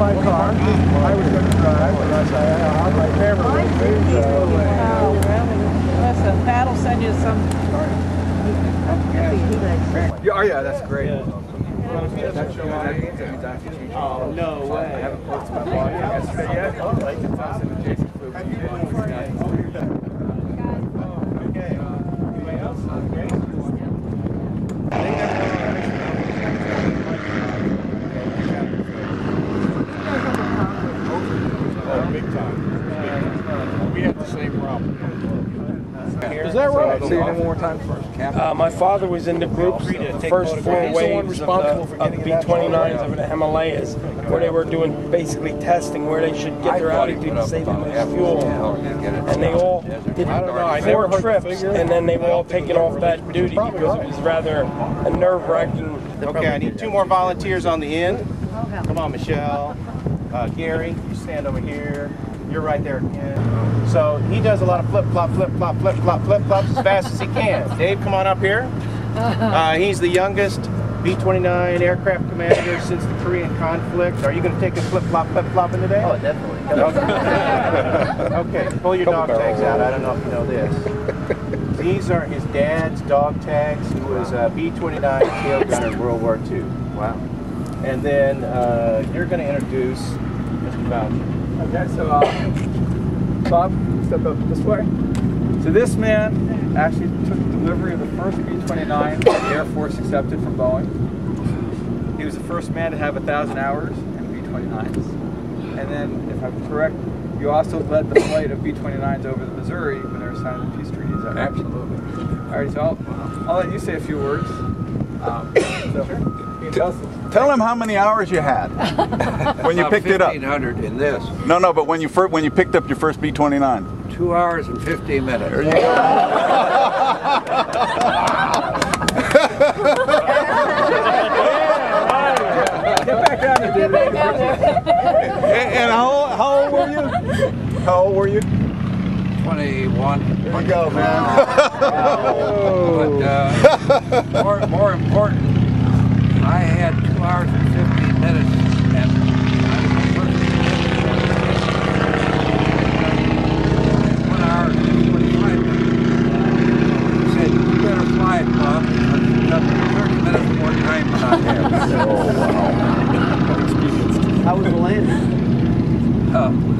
my car. I was going to drive, and I said, I'm my camera. Oh, really? Listen, Pat will send you some. Oh, yeah, that's great. Oh, no way. I haven't posted my blog yesterday yet. I like to toss in the Jason Food. Okay. Anybody else? Okay. Big time. We had the same problem. Is that right? Say it one more time first. My father was in the group, the first 4 waves of B-29s over the Himalayas, where they were doing basically testing where they should get their altitude to save them as fuel. And they all did 4 trips, and then they were all taken off that duty because it was rather a nerve-wracking. Okay, I need 2 more volunteers on the end. Come on, Michelle. Gary, you stand over here. You're right there at the end. So he does a lot of flip-flop, flip-flop, flip-flop, flip-flops as fast as he can. Dave, come on up here. He's the youngest B-29 aircraft commander since the Korean conflict. Are you going to take a flip-flop, flip-flopping today? Oh, definitely. Okay, pull your dog tags out. I don't know if you know this. These are his dad's dog tags, who was a B-29 tail gunner in World War II. Wow. And then you're going to introduce Mr. Boucher. Okay, so Bob, step up this way. So this man actually took delivery of the first B-29 the Air Force accepted from Boeing. He was the first man to have 1,000 hours in B-29s. And then, if I'm correct, you also led the flight of B-29s over the Missouri when they were signing the peace treaty. Is that right? Absolutely. All right, so I'll let you say a few words. Tell him how many hours you had when you picked it up. 1,500 in this. No, but when you picked up your first B-29. 2 hours and 15 minutes. There you go. Get back down there, dude. And how old were you? How old were you? 21. There you go, man. But more important, I had 2 hours and 15 minutes, and I was the first 1 hour and 45 minutes. He said, "You better fly it, Bob, because you've got 30 minutes more time than I have." How was the landing?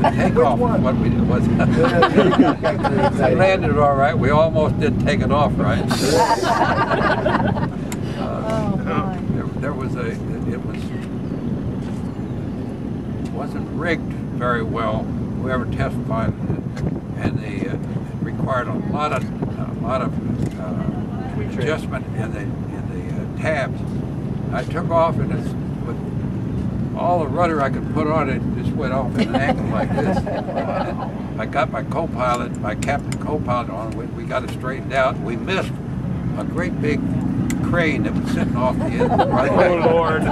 The takeoff was what we did. We landed all right. We almost didn't take it off right. It wasn't rigged very well. Whoever testified, and it required a lot of adjustment in the tabs. I took off, and it's with all the rudder I could put on it just went off at an angle like this. I got my co-pilot, my captain co-pilot on. We got it straightened out. We missed a great big crane that was sitting off the end. Right Oh, Lord.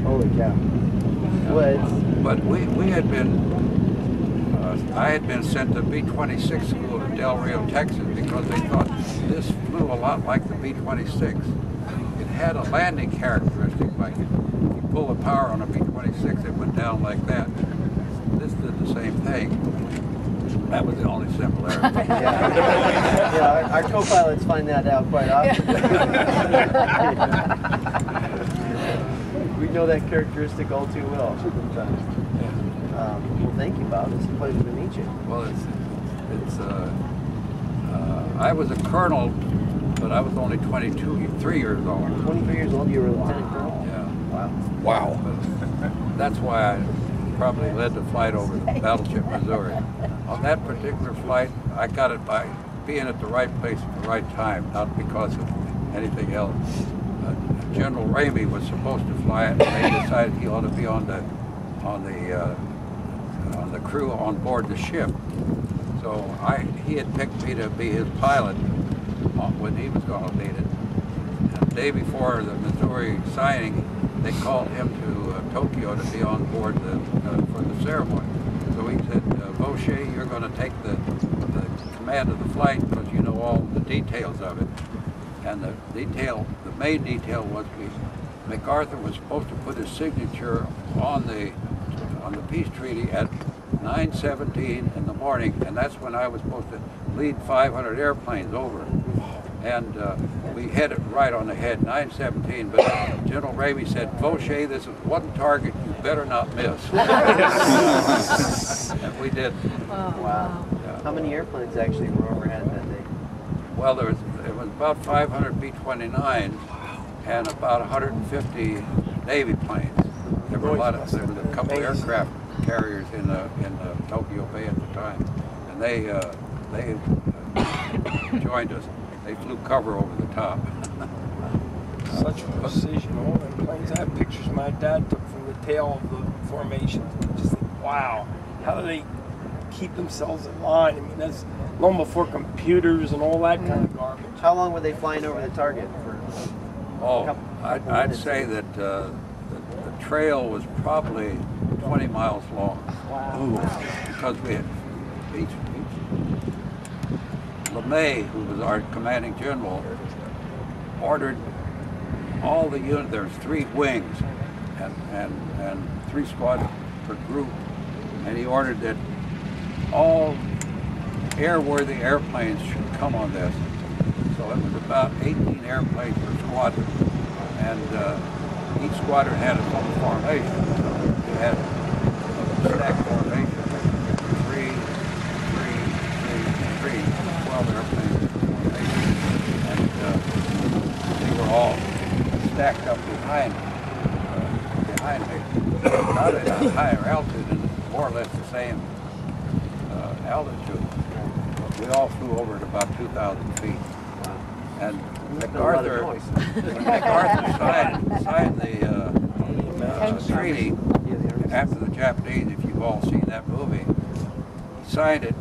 Holy cow. But we had been, I had been sent to B-26 school in Del Rio, Texas, because they thought this flew a lot like the B-26. It had a landing characteristic, like if you pull the power on a B-26, it went down like that. This did the same thing. That was the only similarity. Yeah, our co-pilots find that out quite often. We know that characteristic all too well sometimes. Well, thank you, Bob. It's a pleasure to meet you. Well, I was a colonel, but I was only 23 years old. 23 years old, you were a lieutenant colonel? Yeah. Wow. But that's why I probably led the flight over the battleship Missouri. On that particular flight, I got it by being at the right place at the right time, not because of anything else. General Ramey was supposed to fly it, and they decided he ought to be on the crew on board the ship. So he had picked me to be his pilot when he was going to lead it. And the day before the Missouri signing, they called him to Tokyo to be on board for the ceremony. So he said, Boucher, you're going to take the command of the flight because you know all the details of it. And the main detail was MacArthur was supposed to put his signature on the peace treaty at 9:17 in the morning, and that's when I was supposed to lead 500 airplanes over. And we hit it right on the head, 9:17. But General Ramey said, "Fauché, this is one target you better not miss." And we did. Wow. Yeah. How many airplanes actually were overhead that day? Well, it was about 500 B-29 and about 150 Navy planes. There were there was a couple of aircraft carriers in Tokyo Bay at the time, and they joined us. They flew cover over the top. Such precision. All the planes. I have pictures my dad took from the tail of the formation. Just think, wow, how do they keep themselves in line? I mean, that's long before computers and all that kind of garbage. How long were they flying over the target for? Oh, I'd say that the trail was probably 20 miles long. Wow. Because we had LeMay, who was our commanding general, ordered all the units. There's 3 wings and 3 squadrons per group, and he ordered that all airworthy airplanes should come on this. So it was about 18 airplanes per squadron, and each squadron had its own formation. So we had a stack formation, 3, 12 airplanes per formation, and they were all stacked up behind me, not at a higher altitude, and more or less the same altitude. We all flew over at about 2,000 feet. And MacArthur signed the treaty after the Japanese, if you've all seen that movie. He signed it,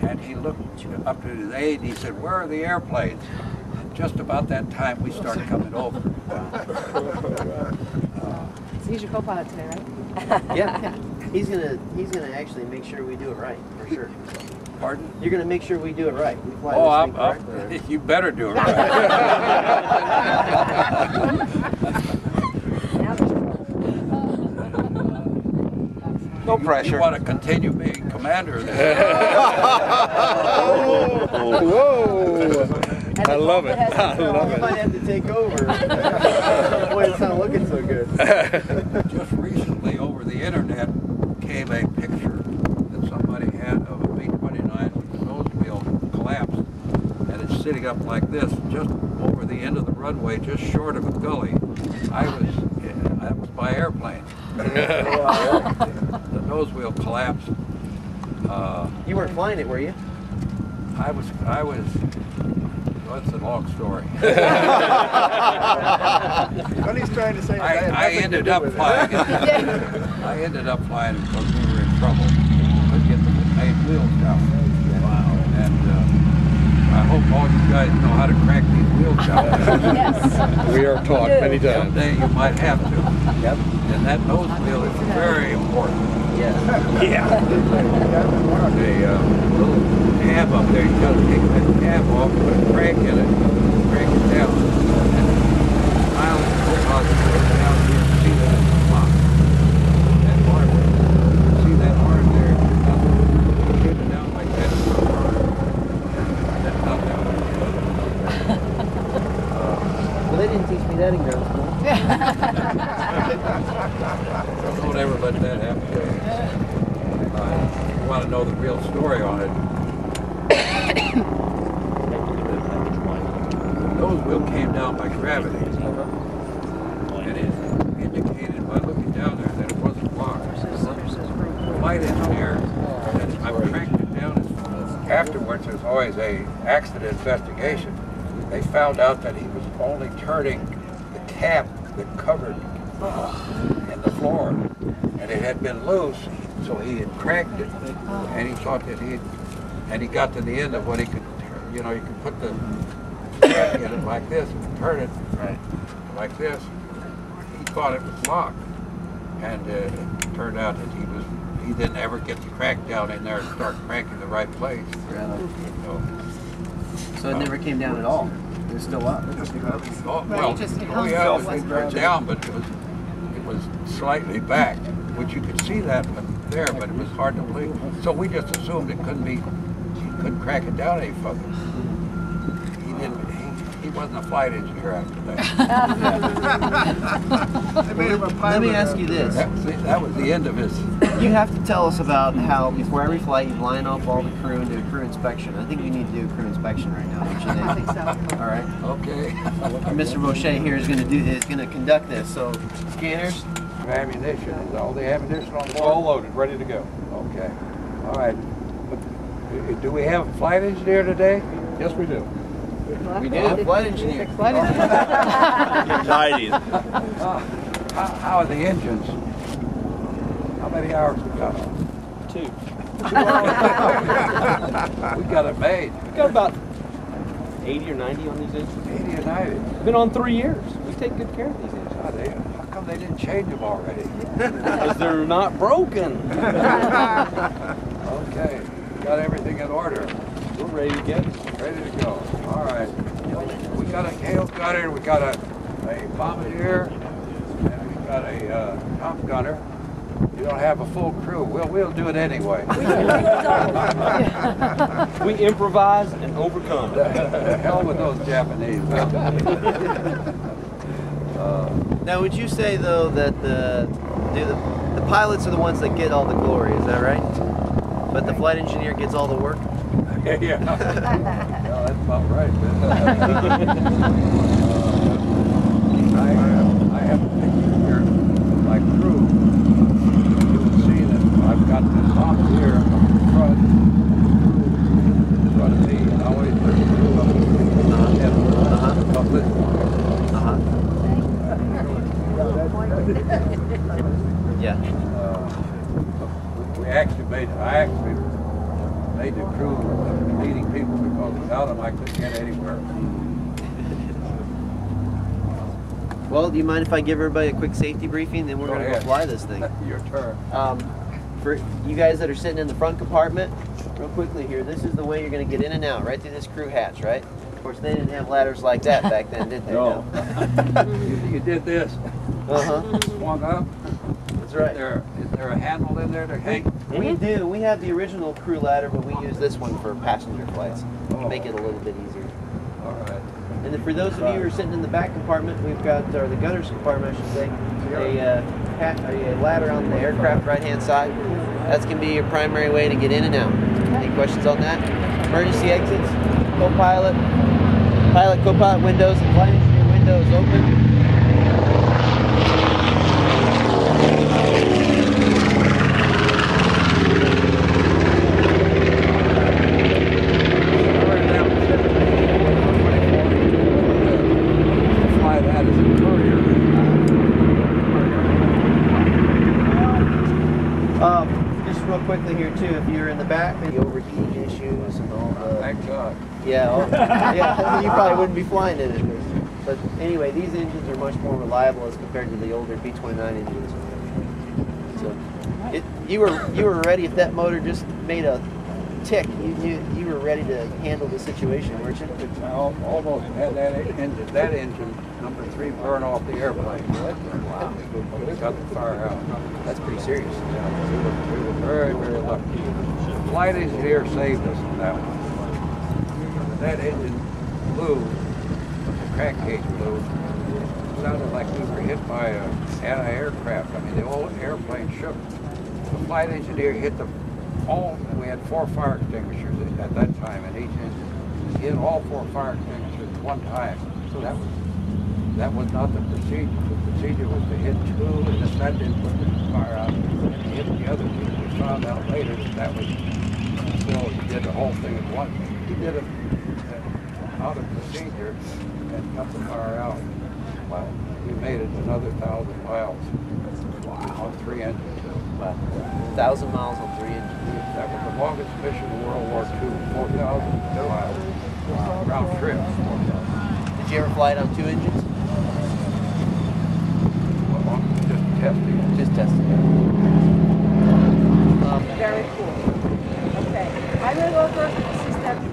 and he looked up to his aide, and he said, "Where are the airplanes?" Just about that time, we started coming over. So he's your co-pilot today, right? Yeah. He's gonna actually make sure we do it right, for sure. Pardon? You're gonna make sure we do it right. We fly Oh, this thing correctly. you better do it right. No pressure. You want to continue being commander of this. Whoa! I love it. I love You it. might have to take over. Boy, it's not looking so good. Just recently over the internet came a picture that somebody had of a B-29 with the nose wheel collapsed, and it's sitting up like this, just over the end of the runway, just short of a gully. That was my airplane. The nose wheel collapsed. You weren't flying it, were you? I was. Well, it's a long story. What he's trying to say is I ended up flying it. I ended up flying it because we were in trouble. Couldn't get the main wheels down. Wow. And I hope all you guys know how to crank these wheels down. Yes. We are taught many times. Someday you might have to. Yep. And that nose wheel is very important. Yeah. Yeah. The little tab up there, you gotta take that tab off, put a crank in it, crank it down, and smile at the co-pilot, put it down here, see that clock. That arm, see that arm there, keep it down like that, that's not that Well, they didn't teach me that in ground school. Don't ever let that happen. If you want to know the real story on it, the nose wheel came down by gravity. And it indicated by looking down there that it wasn't locked. The flight engineer said, "I've cranked it down." Afterwards, there's always a accident investigation. They found out that he was only turning the cap that covered in the floor, and it had been loose, so he had cranked it, and he thought that and he got to the end of what he could, you could put the crank in it like this and turn it like this. He thought it was locked, and it turned out that he didn't ever get the crank down in there and start cranking the right place. So it never came down at all. It's still up. Oh, well, it was down, but it was slightly back, which you could see that there, but it was hard to believe. So we just assumed it couldn't be, he couldn't crack it down any further. He wasn't a flight engineer after that. Let me ask you this. That was the end of his. You have to tell us about how before every flight you line up all the crew and do a crew inspection. I think we need to do a crew inspection right now. Don't you think? I think so. All right. Okay. Mr. Roche here is going to conduct this. So scanners. Ammunition, is all the ammunition on It's board? all loaded, ready to go. Okay. All right. Do we have a flight engineer today? Yes, we do. We do. Flight engineer. Flight engineer. How are the engines? How many hours we got on? 2. We got it made. We got about 80 or 90 on these engines. 80 or 90. Been on 3 years. We take good care of these engines. How come they didn't change them already? Because they're not broken. Okay. Got everything in order. We're ready to get Ready to go. All right. We got a tail gunner, we got a bombardier, and we got a top gunner. You don't have a full crew. We'll do it anyway. We improvise and overcome. The hell with those Japanese. Now, would you say though that the pilots are the ones that get all the glory? Is that right? But the flight engineer gets all the work. Yeah. No, that's about right. I have a picture here of my crew. You will see that I've got this top here up in front of me, and I always put the crew up this Yeah. I actually made the crew leading people because without them I couldn't get anywhere. Well, do you mind if I give everybody a quick safety briefing? Then we're going to go fly this thing. Your turn. For you guys that are sitting in the front compartment, real quickly here, this is the way you're going to get in and out, right through this crew hatch, right? Of course, they didn't have ladders like that back then, did they? No. You did this. Swung up. That's right. Is there a handle in there to hang? We do. We have the original crew ladder, but we use this one for passenger flights to make it a little bit easier. All right. And then for those of you who are sitting in the back compartment, we've got, or the gunner's compartment, I should say, a ladder on the aircraft right-hand side. That's going to be your primary way to get in and out. Any questions on that? Emergency exits, co-pilot, pilot, co-pilot windows, and flight engineer windows open. Just real quickly here too, if you're in the back, the overheating issues and all the... Thank God. Yeah, yeah, you probably wouldn't be flying in it. But anyway, these engines are much more reliable as compared to the older B-29 engines. So, you were ready if that motor just made a tick. You were ready to handle the situation, weren't you? Almost had that engine number 3 burn off the airplane. Wow. We got the fire out. That's pretty serious. Yeah, we were very, very lucky. The flight engineer saved us from that one. That engine blew, the crankcase blew. It sounded like we were hit by an anti-aircraft. I mean, the old airplane shook. The flight engineer hit we had 4 fire extinguishers at that time in each engine. He hit all 4 fire extinguishers at one time. So that was not the procedure. The procedure was to hit 2, and if that didn't put the fire out, he hit the other 2. We found out later that was still, he did the whole thing at once. He did it out of procedure and got the fire out. Well, we made it another 1,000 miles on 3 engines. Wow. 1,000 miles on 3 engines. That was the longest mission in World War II, 4,000 miles. Round trip. Did you ever fly it on 2 engines? Well, just testing. Just testing. Very cool. Okay. I'm going to go first and see Stephanie.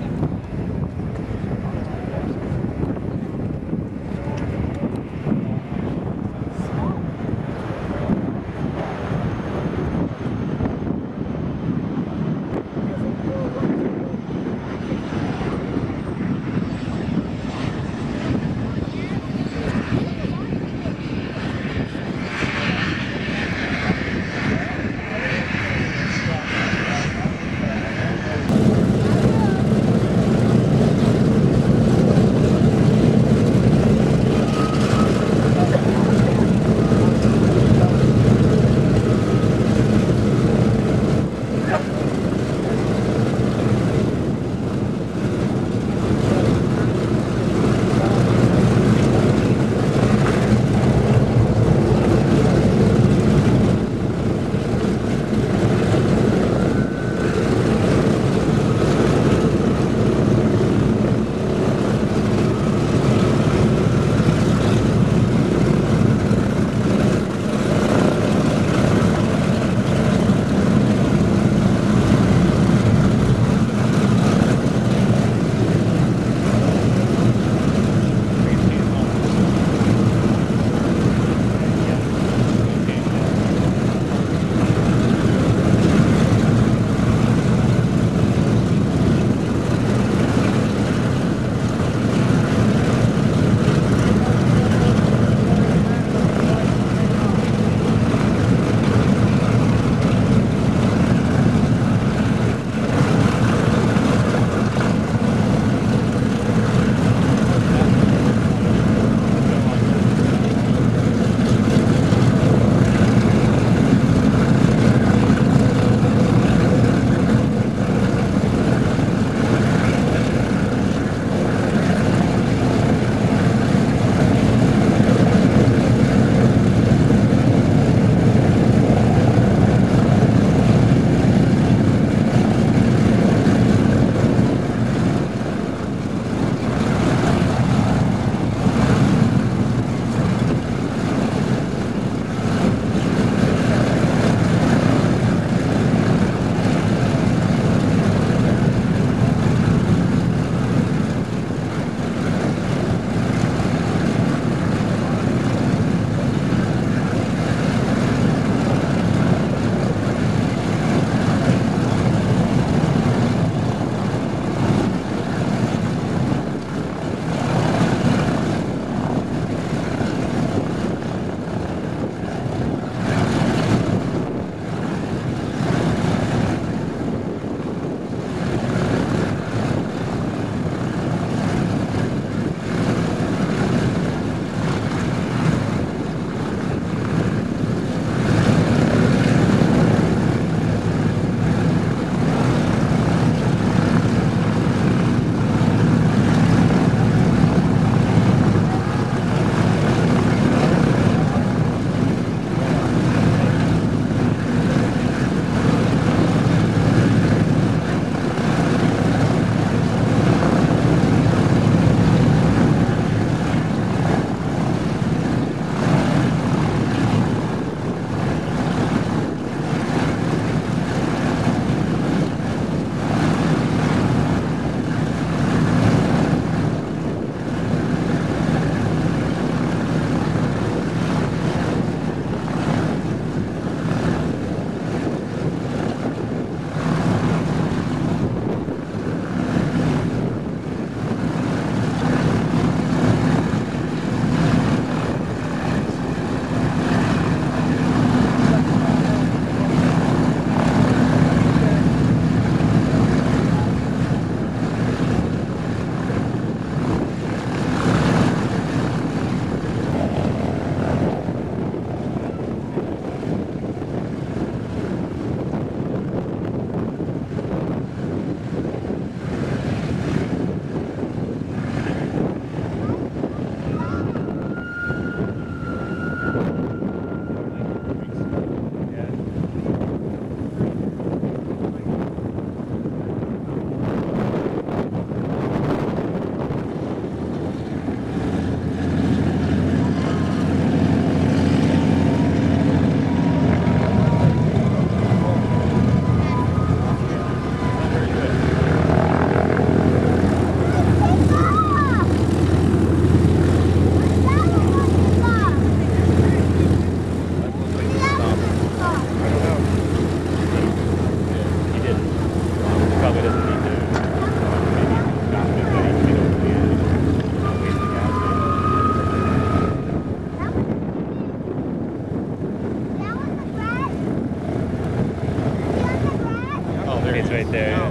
there. It's right there. Yeah.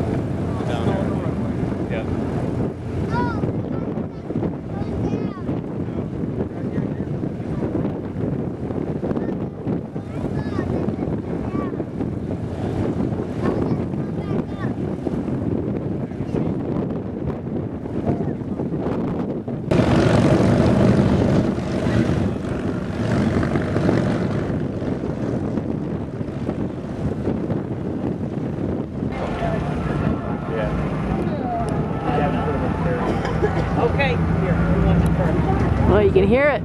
Down there. Yeah. Okay. Here, who wants it first? Well, you can hear it.